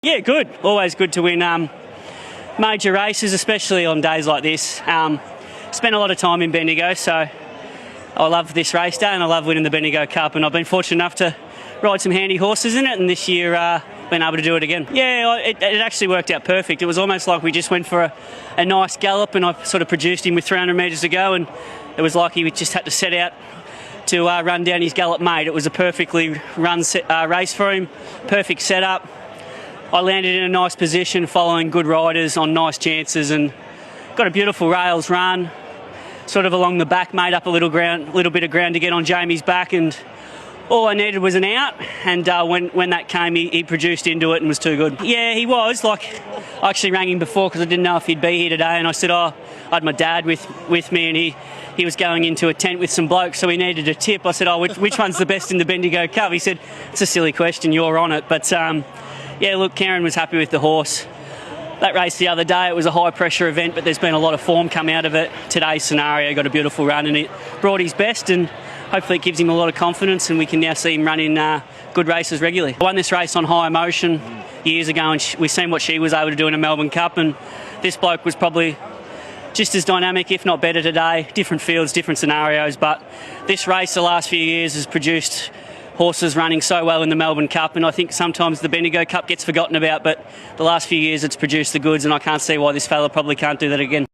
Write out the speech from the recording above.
Yeah, good. Always good to win major races, especially on days like this. Spent a lot of time in Bendigo, so I love this race day and I love winning the Bendigo Cup, and I've been fortunate enough to ride some handy horses in it, and this year been able to do it again. Yeah, it actually worked out perfect. It was almost like we just went for a nice gallop, and I sort of produced him with 300 metres to go, and it was like he just had to set out to run down his gallop mate. It was a perfectly run race for him, perfect setup. I landed in a nice position following good riders on nice chances and got a beautiful rails run. Sort of along the back, made up a little bit of ground to get on Jamie's back, and all I needed was an out, and when that came, he produced into it and was too good. Yeah, he was. I actually rang him before because I didn't know if he'd be here today, and I said, I had my dad with me, and he was going into a tent with some blokes, so he needed a tip. I said, which one's the best in the Bendigo Cup? He said, it's a silly question, you're on it. But yeah, look, Karen was happy with the horse. That race the other day, it was a high-pressure event, but there's been a lot of form come out of it. Today's scenario got a beautiful run, and it brought his best, and hopefully it gives him a lot of confidence, and we can now see him run in good races regularly. I won this race on High Emotion years ago, and we've seen what she was able to do in a Melbourne Cup, and this bloke was probably just as dynamic, if not better today. Different fields, different scenarios, but this race the last few years has produced horses running so well in the Melbourne Cup, and I think sometimes the Bendigo Cup gets forgotten about, but the last few years it's produced the goods, and I can't see why this fella probably can't do that again.